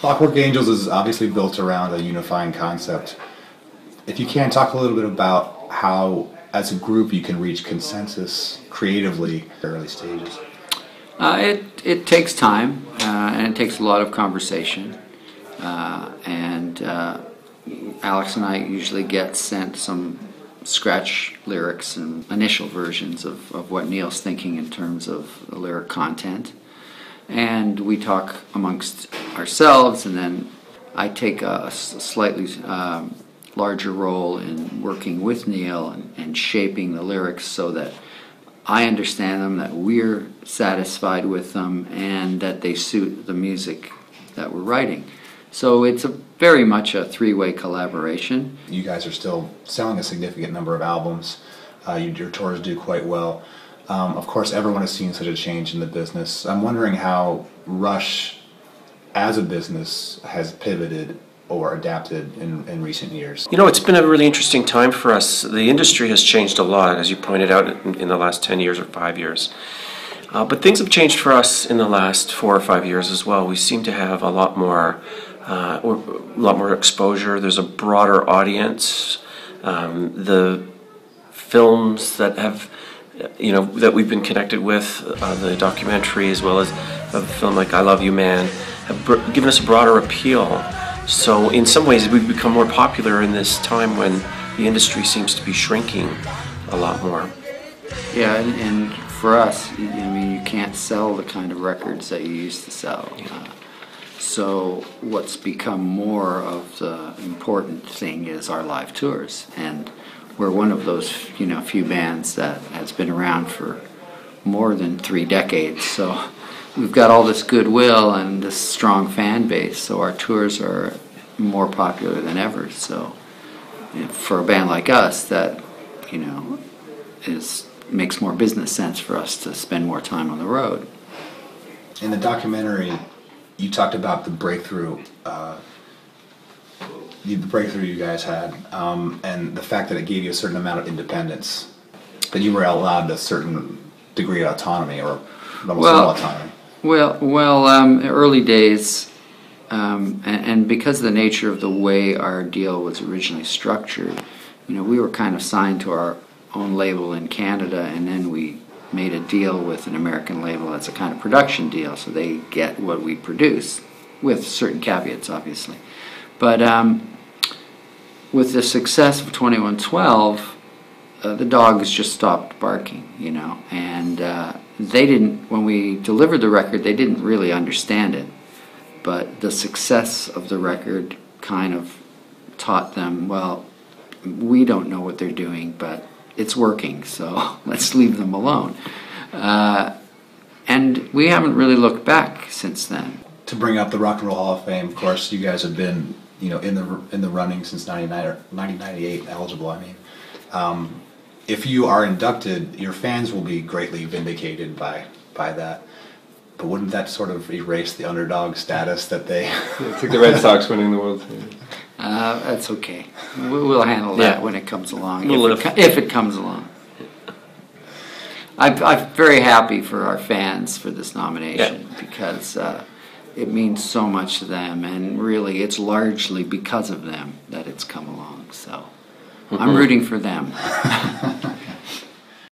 Clockwork Angels is obviously built around a unifying concept. If you can, talk a little bit about how, as a group, you can reach consensus creatively at early stages. It takes time, and it takes a lot of conversation. Alex and I usually get sent some scratch lyrics and initial versions of what Neil's thinking in terms of the lyric content. And we talk amongst ourselves, and then I take a slightly larger role in working with Neil and shaping the lyrics so that I understand them, that we're satisfied with them, and that they suit the music that we're writing. So it's very much a three-way collaboration. You guys are still selling a significant number of albums. Your tours do quite well. Of course, everyone has seen such a change in the business. I'm wondering how Rush, as a business, has pivoted or adapted in recent years. You know, it's been a really interesting time for us. The industry has changed a lot, as you pointed out, in the last 10 years or 5 years. But things have changed for us in the last 4 or 5 years as well. We seem to have a lot more exposure. There's a broader audience. The films that have, that we've been connected with, the documentary as well as a film like I Love You Man, have given us a broader appeal. So in some ways we've become more popular in this time when the industry seems to be shrinking a lot more. Yeah, and for us, you can't sell the kind of records that you used to sell. So what's become more of the important thing is our live tours, and we're one of those few bands that has been around for more than 3 decades. So we've got all this goodwill and this strong fan base, so our tours are more popular than ever. So for a band like us, that makes more business sense for us to spend more time on the road. In the documentary, you talked about the breakthrough you guys had, and the fact that it gave you a certain amount of independence, that you were allowed a certain degree of autonomy, or almost no autonomy. Early days, and because of the nature of the way our deal was originally structured, we were kind of signed to our own label in Canada, and then we made a deal with an American label that's a kind of production deal, so they get what we produce, with certain caveats, obviously. But with the success of 2112, the dogs just stopped barking, and they didn't, when we delivered the record, they didn't really understand it. But the success of the record kind of taught them, well, we don't know what they're doing, but it's working, so let's leave them alone. And we haven't really looked back since then. To bring up the Rock and Roll Hall of Fame, of course, you guys have been, in the running since 1998, eligible, I mean. If you are inducted, your fans will be greatly vindicated by that. But wouldn't that sort of erase the underdog status that they... It's like the Red Sox winning the World Series. That's okay. We'll handle that when it comes along, if it comes along. I'm very happy for our fans for this nomination, because it means so much to them, and really it's largely because of them that it's come along. So I'm rooting for them.